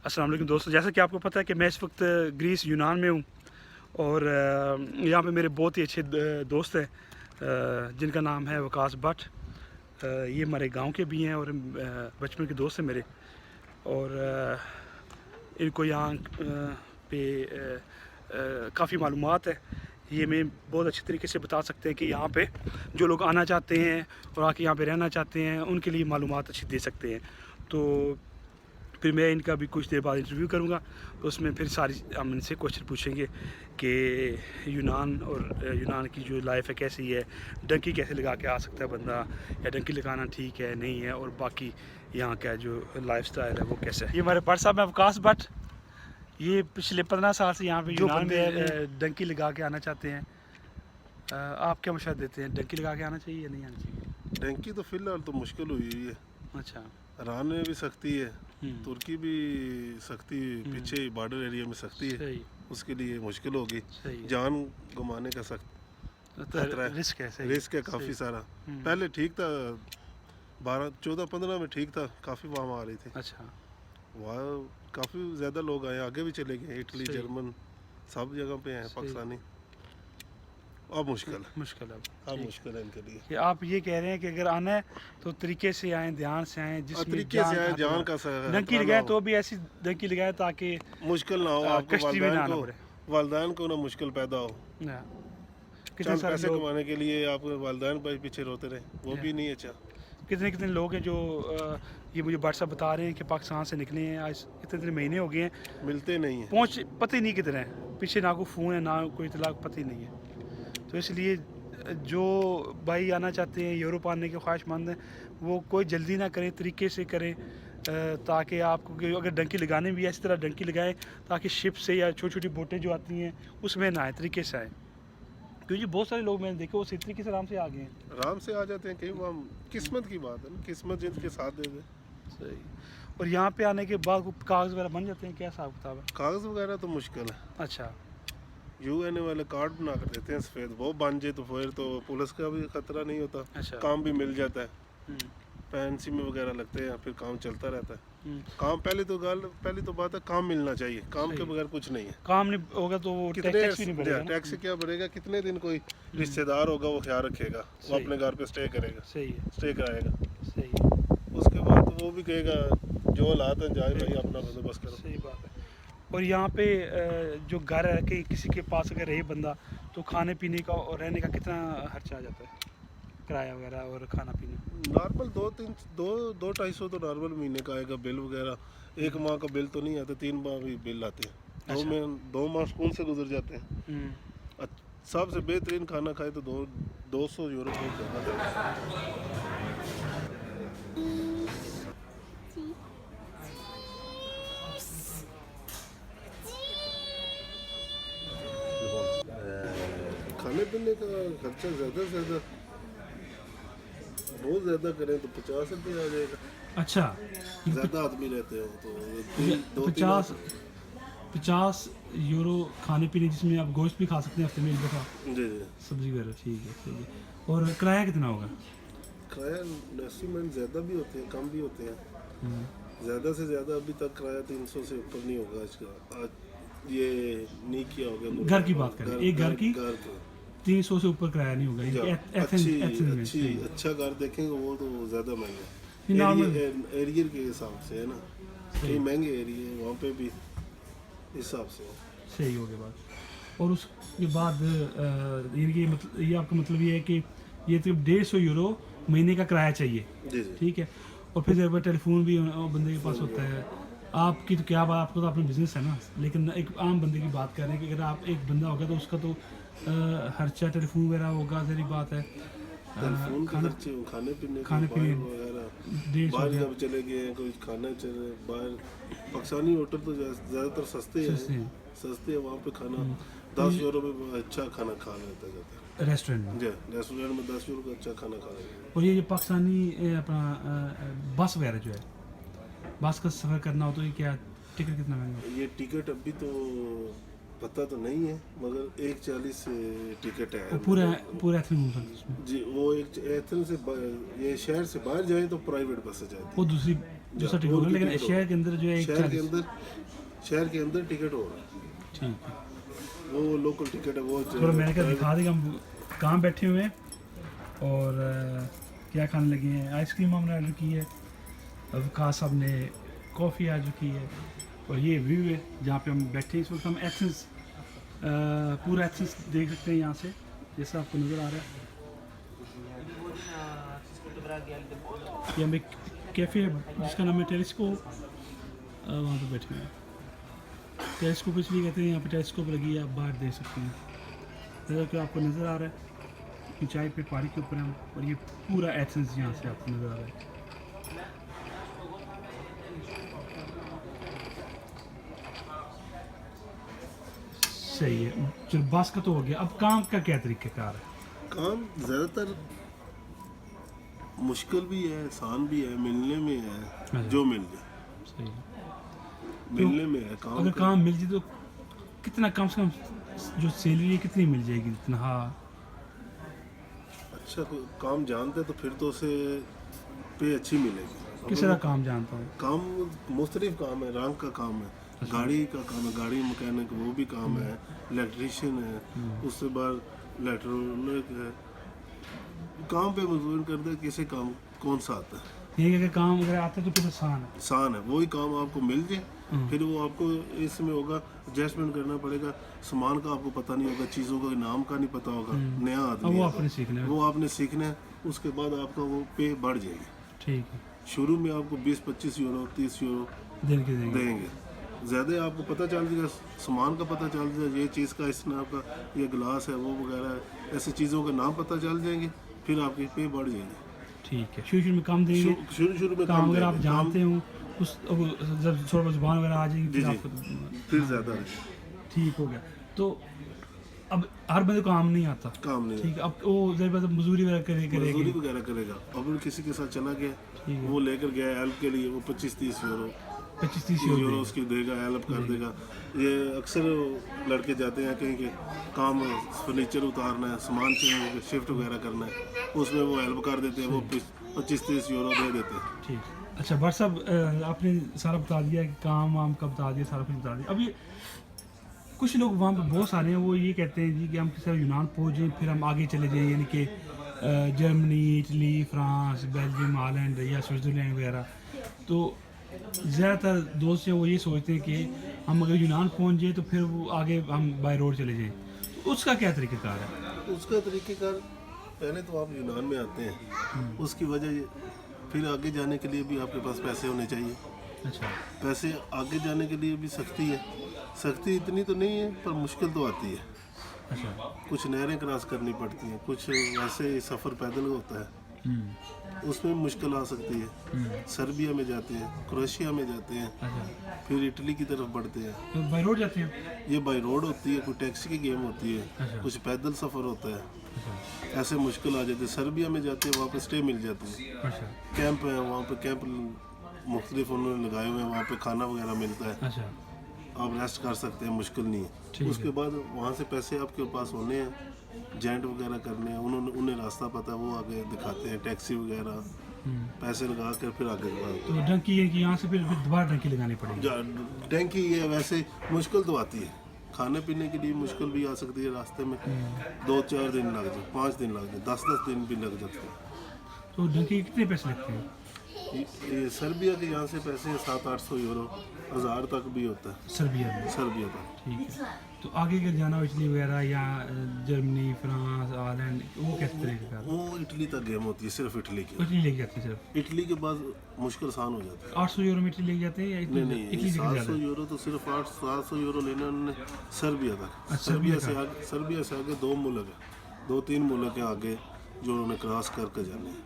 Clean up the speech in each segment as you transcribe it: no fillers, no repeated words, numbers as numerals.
अस्सलाम वालेकुम दोस्तों, जैसा कि आपको पता है कि मैं इस वक्त ग्रीस यूनान में हूँ और यहाँ पे मेरे बहुत ही अच्छे दोस्त हैं जिनका नाम है वकास भट्ट। ये हमारे गांव के भी हैं और बचपन के दोस्त हैं मेरे। और इनको यहाँ पे काफ़ी मालूमात है। ये मैं बहुत अच्छे तरीके से बता सकते हैं कि यहाँ पे जो लोग आना चाहते हैं और आके यहाँ पे रहना चाहते हैं उनके लिए मालूमात अच्छी दे सकते हैं। तो फिर मैं इनका भी कुछ देर बाद इंटरव्यू करूँगा, तो उसमें फिर हम इनसे क्वेश्चन पूछेंगे कि यूनान और यूनान की जो लाइफ है कैसी है, डंकी कैसे लगा के आ सकता है बंदा, या डंकी लगाना ठीक है नहीं है, और बाकी यहाँ का जो लाइफ स्टाइल है वो कैसा है। ये हमारे बड़ साहब हैं वकास भट्ट। ये पिछले 15 साल से यहाँ पे यूनान में डंकी लगा के आना चाहते हैं। आप क्या मशवरा देते हैं, डंकी लगा के आना चाहिए या नहीं आना चाहिए? डंकी तो फिलहाल तो मुश्किल हुई हुई है। अच्छा। ईरान में भी सख्ती है, तुर्की भी सख्ती, पीछे बॉर्डर एरिया में सख्ती है, उसके लिए मुश्किल होगी। जान गंवाने का सख्त खतरा है, रिस्क है काफ़ी सारा। पहले ठीक था, 14-15 में ठीक था, काफ़ी वहाँ आ रही थी। अच्छा। वहाँ काफ़ी ज़्यादा लोग आए, आगे भी चले गए, इटली जर्मन सब जगह पे हैं पाकिस्तानी। अब मुश्किल है इनके लिए। कि आप ये कह रहे हैं कि अगर आना है तो तरीके से आए, ध्यान से आए, जिस तरीके से आए, जान का डंकी लगाए तो भी ऐसी डंकी लगाए ताकि मुश्किल ना हो, आपको वालदैन को ना मुश्किल पैदा हो। कितने पैसे कमाने के लिए आपके वालदैन पर पीछे रोते रहे, वो भी नहीं अच्छा। कितने लोग हैं जो ये मुझे व्हाट्सएप बता रहे हैं कि पाकिस्तान से निकले हैं, आज इतने महीने हो गए हैं, मिलते नहीं हैं, पहुँच पता ही नहीं कितने हैं, पीछे ना कोई फ़ोन है ना कोई इतला, पता ही नहीं है। तो इसलिए जो भाई आना चाहते हैं, यूरोप आने के ख्वाहिशमंद हैं, वो कोई जल्दी ना करें, तरीके से करें, ताकि आपको अगर डंकी लगाने भी ऐसी तरह डंकी लगाएं ताकि शिप से या छोटी छोटी बोटें जो आती हैं उसमें ना आए, तरीके से आए। क्योंकि बहुत सारे लोग मैंने देखे वो इस तरीके से आराम से आ गए हैं, आराम से आ जाते हैं। कहीं किस्मत की बात है ना, किस्मत जिनके साथ दे दे। सही। और यहाँ पे आने के बाद कागज़ वगैरह बन जाते हैं, क्या हिसाब किताब है? कागज़ वगैरह तो मुश्किल है। अच्छा। यूएन वाले कार्ड बना कर देते हैं सफ़ेद, वो बन जाए तो फिर तो पुलिस का भी खतरा नहीं होता। अच्छा। काम भी मिल जाता है, फैंसी में वगैरह लगते हैं, फिर काम चलता रहता है। काम पहली तो बात है, काम मिलना चाहिए, काम के बगैर कुछ नहीं है। काम नहीं होगा तो टैक्स भी नहीं बढ़ेगा, टैक्स क्या बढ़ेगा? कितने दिन कोई रिश्तेदार होगा वो ख्याल रखेगा, वो अपने घर पे स्टे करेगा, सही है, स्टे कराएगा, सही है। उसके बाद तो वो भी कहेगा जो हालात है जाए भाई अपना बंदोबस्त करो। सही बात है। और यहाँ पे जो घर है कि किसी के पास अगर रहे बंदा, तो खाने पीने का और रहने का कितना खर्चा आ जाता है, किराया वगैरह और खाना पीना? नॉर्मल 2-250 तो नॉर्मल महीने का आएगा बिल वगैरह। एक माह का बिल तो नहीं आता, 3 माह भी बिल आते हैं। अच्छा। 2 माह सुकून से गुजर जाते हैं। सबसे बेहतरीन खाना खाए तो 200 यूरो बहुत ज़्यादा। खाने पीने का खर्चा ज़्यादा से ज़्यादा, बहुत ज़्यादा करें तो 50 रुपये आ जाएगा। अच्छा। ज़्यादा आदमी रहते हो तो 50 यूरो खाने पीने, जिसमें आप गोश्त भी खा सकते हैं हफ्ते में एक दफ़ा, जी, सब्जी वगैरह। ठीक है, ठीक है। और किराया कितना होगा? किराया इन्वेस्टमेंट ज़्यादा भी होते हैं, कम भी होते हैं। ज़्यादा से ज़्यादा अभी तक किराया 300 से ऊपर नहीं होगा आज ये नहीं किया होगा। घर की बात करें, एक घर की 300 से ऊपर किराया नहीं होगा। अच्छा घर देखेंगे वो तो ज़्यादा महंगा एरिया के हिसाब से है ना, कहीं महंगे एरिया वहाँ पे भी हिसाब से सही हो गया बात। और उसके बाद ये आपका मतलब ये है कि ये सिर्फ 150 यूरो महीने का किराया चाहिए, ठीक है। और फिर जब टेलीफोन भी बंदे के पास होता है। आपकी तो क्या बात, आपको तो अपना बिजनेस है ना, लेकिन एक आम बंदे की बात कर रहे हैं कि अगर आप एक बंदा होगा तो उसका तो खर्चा टेलीफोन वगैरह होगा, जरी बात है, खाने पीने वगैरह। बाहर जब चले गए कोई खाना चले बाहर, पाकिस्तानी होटल तो ज़्यादातर सस्ते हैं वहाँ पे खाना 10 यूरो में अच्छा खाना खा लेता जाता है रेस्टोरेंट में 10 यूरो का अच्छा खाना खा लेते हैं। और ये पाकिस्तानी अपना बस वगैरह जो है, बस का सफ़र करना हो तो ये क्या टिकट कितना महंगा? ये टिकट अभी तो पता तो नहीं है, मगर 140 टिकट है। वो पूरा एथेंस घूम सकते उसमें। जी, वो एक एथेंस से ये शहर से बाहर जाए तो प्राइवेट बस है जाती वो दूसरा टिकट होगा, लेकिन टिकट शहर के अंदर जो है है। शहर के अंदर टिकट होगा, ठीक है। वो लोकल टिकट है। वो थोड़ा मैंने कहा दिखा देगा, हम कहाँ बैठे हुए हैं और क्या खाने लगे हैं। आइसक्रीम हमने ऑर्डर की है, वकास साहब ने कॉफ़ी ऑर्डर की है, और ये व्यू है जहाँ पे हम बैठे हैं इस वक्त। हम एथेंस पूरा एथेंस देख सकते हैं यहाँ से, जैसा आपको नज़र आ रहा है। ये हमें कैफ़े है जिसका नाम है टेलीस्कोप, वहाँ पे बैठे हैं। टेलीस्कोप इसलिए कहते हैं, यहाँ पे टेलीस्कोप लगी है, आप बाहर देख सकते हैं। जैसा कि आपको नज़र आ रहा है ऊंचाई पे पहाड़ी के ऊपर हम, और ये पूरा एथेंस यहाँ से आपको नज़र आ रहा है। सही है, चलो बस का तो हो गया। अब काम का क्या तरीक़ाकार है? काम ज़्यादातर मुश्किल भी है, आसान भी है, मिलने में है, जो मिल जाए। सही है। मिलने में है काम। अगर काम मिल जाए तो कितना, कम से कम जो सैलरी है कितनी मिल जाएगी? इतना, हाँ अच्छा काम जानते तो फिर तो उसे पे अच्छी मिलेगी। किस तरह काम जानता हूँ? काम मुख्तलिफ काम है, रंग का काम है, गाड़ी का काम है, गाड़ी मैकेनिक वो भी काम है, इलेक्ट्रीशियन है, उससे बाद इलेक्ट्रॉनिक है। काम पे मजबूर करते हैं किसे काम कौन सा आता है। ये अगर काम अगर आता है तो फिर आसान है। आसान है, वही काम आपको मिल जाए, फिर वो आपको इसमें होगा एडजस्टमेंट करना पड़ेगा। सामान का आपको पता नहीं होगा, चीज़ों का नाम का नहीं पता होगा, नया आदमी वो है, आपने सीखना है। वो आपने सीखना है। उसके बाद आपका वो पे बढ़ जाएगी। ठीक है, शुरू में आपको 20-25 यूरो 30 यूरो दिन के देंगे। देंगे। ज़्यादा आपको पता चल जाएगा, सामान का पता चल जाएगा, ये चीज़ का इस नाम का ये गिलास है वो वगैरह है, ऐसी चीज़ों के नाम पता चल जाएंगे, फिर आपकी पे बढ़ जाएगी। ठीक है, शुरू में काम देंगे। शुरू में काम अगर आप देंगे, जानते हो उस जब थोड़ा जुबान वगैरह आ जाएगी जी फिर जी, आपको फिर ज़्यादा है। ठीक हो गया। तो अब हर बंदे को काम नहीं आता, काम नहीं ठीक है। अब वो जब मजदूरी वगैरह करेगा, मजदूरी वगैरह करेगा। अब किसी के साथ चला गया, वो लेकर गया हेल्प के लिए, वो 25-30 यूरो 25-30 यूरो यूरो उसकी देगा, हेल्प कर देगा। ये अक्सर लड़के जाते हैं कहीं के काम, फर्नीचर उतारना है, सामान चाहिए, शिफ्ट वगैरह करना है, उसमें वो हेल्प कर देते हैं, वो 25-30 यूरो दे देते हैं। ठीक। अच्छा भट्ट साहब, आपने सारा बता दिया कि काम वाम का बता दिया, सारा कुछ बता दिया। अब ये कुछ लोग वहाँ पे बहुत सारे हैं, वो ये कहते हैं जी कि हम किसी यूनान पहुँच जाएँ फिर हम आगे चले जाएँ, यानी कि Germany, Italy, France, Belgium, Holland या स्विट्ज़रलैंड वगैरह। तो ज़्यादातर दोस्त हैं वो ये सोचते हैं कि हम अगर यूनान पहुँच जाए तो फिर वो आगे हम बाय रोड चले जाएँ। तो उसका क्या तरीक़ाकार है? उसका तरीक़ेकार, पहले तो आप यूनान में आते हैं, उसकी वजह फिर आगे जाने के लिए भी आपके पास पैसे होने चाहिए। अच्छा, पैसे आगे जाने के लिए भी सख्ती है, सख्ती इतनी तो नहीं है पर मुश्किल तो आती है। अच्छा, कुछ नहरें क्रॉस करनी पड़ती हैं, कुछ वैसे ही सफ़र पैदल होता है, उसमें मुश्किल आ सकती है। सर्बिया में जाते हैं, क्रोएशिया में जाते हैं, अच्छा, फिर इटली की तरफ बढ़ते हैं। तो बाय रोड जाते हैं? ये बाई रोड होती है, कोई टैक्सी की गेम होती है, अच्छा। कुछ पैदल सफ़र होता है, अच्छा, ऐसे मुश्किल आ जाती है। सर्बिया में जाते हैं, वहाँ पे स्टे मिल जाती है, अच्छा, कैंप है, वहाँ पे कैंप मुख्तलिफ उन्होंने लगाए हुए हैं, वहाँ पे खाना वगैरह मिलता है, अच्छा, आप रेस्ट कर सकते हैं, मुश्किल नहीं ठीक है। है। उसके बाद वहाँ से पैसे आपके पास होने हैं, जेंट वगैरह करने हैं, उन्हें रास्ता पता है, वो आगे दिखाते हैं, टैक्सी वगैरह पैसे लगा कर फिर आगे बढ़ाते तो डंकी है कि यहाँ से फिर दोबारा डंकी लगानी पड़ेगी? हैं। टैंकी ये वैसे मुश्किल तो आती है, खाने पीने के लिए मुश्किल भी आ सकती है, रास्ते में 2-4 दिन लग जाए, 5 दिन लग जाए, 10-10 दिन भी लग जाते हैं। तो डंकी के कितने पैसे लगते हैं? ये सर्बिया के यहाँ से पैसे 700-800 यूरो, 1000 तक भी होता है सर्बिया में? सर्बिया तक। ठीक है। तो आगे अगर जाना हो इटली वगैरह या जर्मनी, फ्रांस, हॉलैंड, वो किस तरीके का? वो इटली तक गेम होती है, सिर्फ इटली की। इटली लेके जाते हैं सिर्फ? इटली के बाद मुश्किल आसान हो जाता है। 800 यूरो में इटली लेके जाते हैं या इटली नहीं, इटली से 700 ज़्यादा? यूरो तो सिर्फ 800-700 यूरो लेने उन्होंने सर्बिया तक। अच्छा, सर्बिया से आगे 2 मुल्क है, 2-3 मुल्क है आगे जो उन्होंने क्रॉस करके जाने हैं।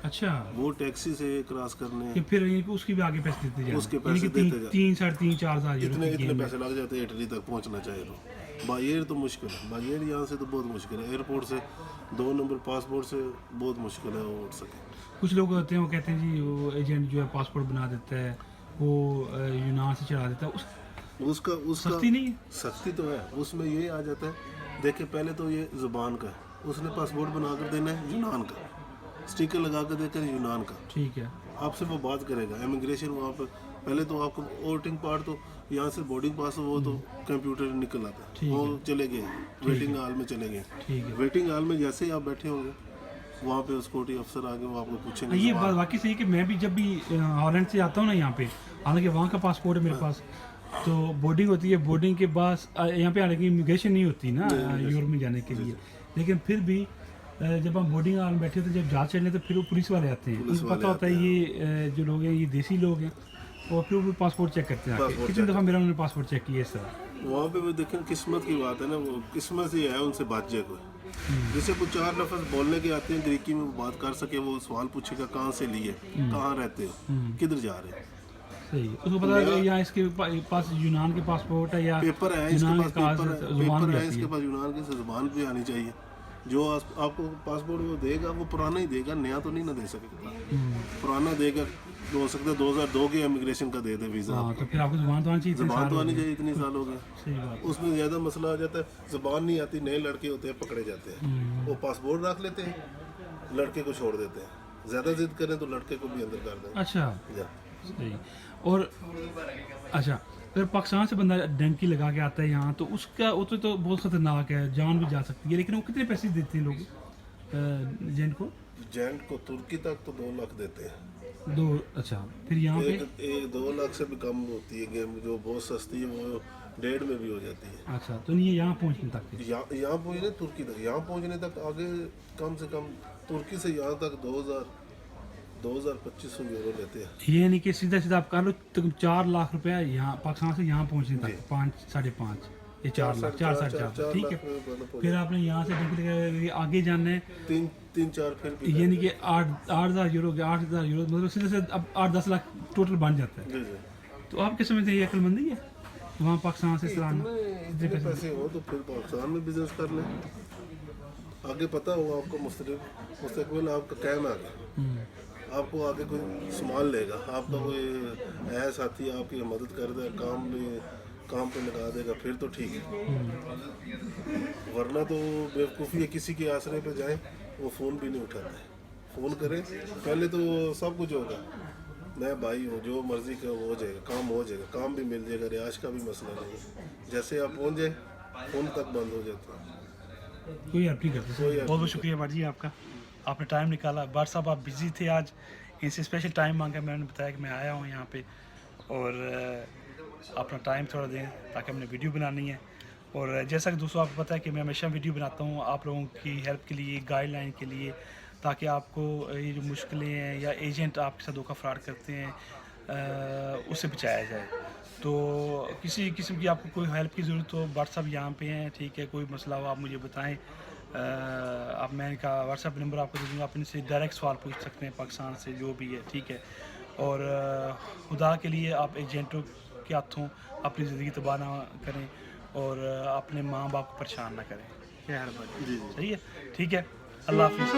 अच्छा, वो टैक्सी से क्रॉस करने हैं, कि फिर यानी कि उसकी भी आगे पैसे देते जाए? उसके पैसे देते जाए। 3, 3.5, 4,000 यूरो इतने की इतने गेम है। पैसे लग जाते हैं इटली तक पहुंचना चाहिए तो। बाई एयर तो मुश्किल है, बाई एयर यहाँ से तो बहुत मुश्किल है, एयरपोर्ट से 2 नंबर पासपोर्ट से बहुत मुश्किल है वो उठ सके। कुछ लोग होते हैं वो कहते हैं जी वो एजेंट जो है पासपोर्ट बना देता है, वो यूनान से चढ़ा देता है, उसका सस्ती नहीं है? सस्ती तो है, उसमें ये आ जाता है। देखिए पहले तो ये ज़ुबान का है, उसने पासपोर्ट बना कर देना है यूनान का, स्टिकर लगा कर देकर यूनान का, ठीक है। आपसे वो बात करेगा इमिग्रेशन वहाँ पर। पहले तो आपको वोटिंग पार्ट तो यहाँ से बोर्डिंग पास वो तो कंप्यूटर निकल आता है, वो चले गए वेटिंग हॉल में चले गए। ठीक है। वेटिंग हॉल में जैसे ही आप बैठे होंगे वहाँ पे सिक्योरिटी अफसर आगे वो आपको पूछेंगे। ये बात वाकई सही है कि मैं भी जब भी हॉलैंड से आता हूँ ना यहाँ पे, हालांकि वहाँ का पासपोर्ट है मेरे पास, तो बोर्डिंग होती है, बोर्डिंग के बाद यहाँ पे हालांकि इमिग्रेशन नहीं होती ना यूरोप में जाने के लिए, लेकिन फिर भी जब हम बोर्डिंग हॉल में बैठे होते हैं, जब जाँच चलने तो फिर वो पुलिस वाले आते हैं, उनको पता होता है ये जो लोग हैं ये देसी लोग हैं, और फिर वो पासपोर्ट चेक करते हैं। कितनी दफ़ा मेरा उन्होंने पासपोर्ट चेक किया इस तरह। वहाँ पे वो देखें किस्मत की बात है ना, वो किस्मत से है उनसे बात जाए कोई, जिसे कुछ 4 लफ्ज़ बोलने के आते हैं ग्रीकी में, वो बात कर सके, वो सवाल पूछेगा कहाँ से लिए, कहाँ रहते हो, किधर जा रहे हैं। सही, उसको पता है कि यहाँ इसके पास यूनान के पासपोर्ट है या पेपर है इसके यूनान पास, पेपर है इसके पास, यूनान की ज़ुबान भी आनी चाहिए। जो आपको पासपोर्ट वो देगा वो पुराना ही देगा, नया तो नहीं ना दे सकेगा। पुराना देगा तो हो सकता है 2002 के इमिग्रेशन का दे दे वीज़ा। हाँ, तो फिर आपको ज़ुबान तो आनी चाहिए। ज़ुबान तो आनी चाहिए, इतने साल हो गए। सही बात। उसमें ज़्यादा मसला आ जाता है, ज़ुबान नहीं आती, नए लड़के होते हैं पकड़े जाते हैं, वो पासपोर्ट रख लेते हैं, लड़के को छोड़ देते हैं। ज़्यादा जिद करें तो लड़के को भी अंदर कर दें। अच्छा, या सही। और अच्छा, अगर पाकिस्तान से बंदा डंकी लगा के आता है यहाँ, तो उसका वो तो बहुत ख़तरनाक है, जान भी जा सकती है, लेकिन वो कितने पैसे देते हैं लोग एजेंट को? एजेंट को तुर्की तक तो 2 लाख देते हैं। 2? अच्छा, फिर यहाँ पे? 2 लाख से भी कम होती है गेम, जो बहुत सस्ती है वो 1.5 में भी हो जाती है। अच्छा, तो नहीं, यहाँ पहुँचने तक? यहाँ पहुँचने तुर्की तक, यहाँ पहुँचने तक आगे कम से कम तुर्की से यहाँ तक 2,000-2,500 यूरो लेते हैं। ये नहीं कि सीधा सीधा आप कर लो तो 4 लाख रुपया यहाँ पाकिस्तान से यहाँ पहुँचने तक, 5-5.5, ये 4 लाख, 4-4.5, ठीक है। फिर आपने यहाँ से डंकी लगा आगे जाना है 3-4, फिर यानी कि 8,000 यूरो, 8,000 यूरो, मतलब सीधे से अब 8-10 लाख टोटल बन जाता है। जी जी। तो आप किस समझते हैं ये अक्लमंदी है वहाँ पाकिस्तान से चलाना? इतने पैसे हो तो फिर पाकिस्तान में बिजनेस कर लें, आगे पता होगा आपको, मुस्तकबिल आपका कैम आ गया, आपको आगे कोई संभाल लेगा, आपका कोई है साथी आपकी मदद कर दे, काम पे लगा देगा, फिर तो ठीक है। वरना तो बेवकूफ़ी है, किसी के आसरे पे जाए वो फ़ोन भी नहीं उठाता है, फ़ोन करें पहले तो सब कुछ होगा, मैं भाई हूँ, जो मर्ज़ी का हो जाएगा, काम हो जाएगा, काम भी मिल जाएगा, रिहाज का भी मसला नहीं है, जैसे आप पहुँच जाए फ़ोन तक बंद हो जाता है। कोई हेल्प नहीं करते। बहुत बहुत शुक्रिया भाई जी आपका, आपने टाइम निकाला। बार साहब आप बिज़ी थे आज, इनसे स्पेशल टाइम मांगा, मैंने बताया कि मैं आया हूँ यहाँ पे, और अपना टाइम थोड़ा दें ताकि हमने वीडियो बनानी है। और जैसा कि दोस्तों आपको पता है कि मैं हमेशा वीडियो बनाता हूँ आप लोगों की हेल्प के लिए, गाइडलाइन के लिए, ताकि आपको ये जो मुश्किलें हैं या एजेंट आपके साथ धोखा फ्रॉड करते हैं उससे बचाया जाए। तो किसी किस्म की आपको कोई हेल्प की ज़रूरत हो, व्हाट्सअप यहाँ पे हैं, ठीक है, कोई मसला हो आप मुझे बताएं। आप, मैं इनका व्हाट्सअप नंबर आपको दे दूँगा, आप इनसे डायरेक्ट सवाल पूछ सकते हैं पाकिस्तान से जो भी है, ठीक है। और खुदा के लिए आप एजेंटों के हाथों अपनी ज़िंदगी तबाह ना करें और अपने माँ बाप को परेशान ना करें। क्या है भाई? जी सही है, ठीक है, अल्लाह हाफिज़।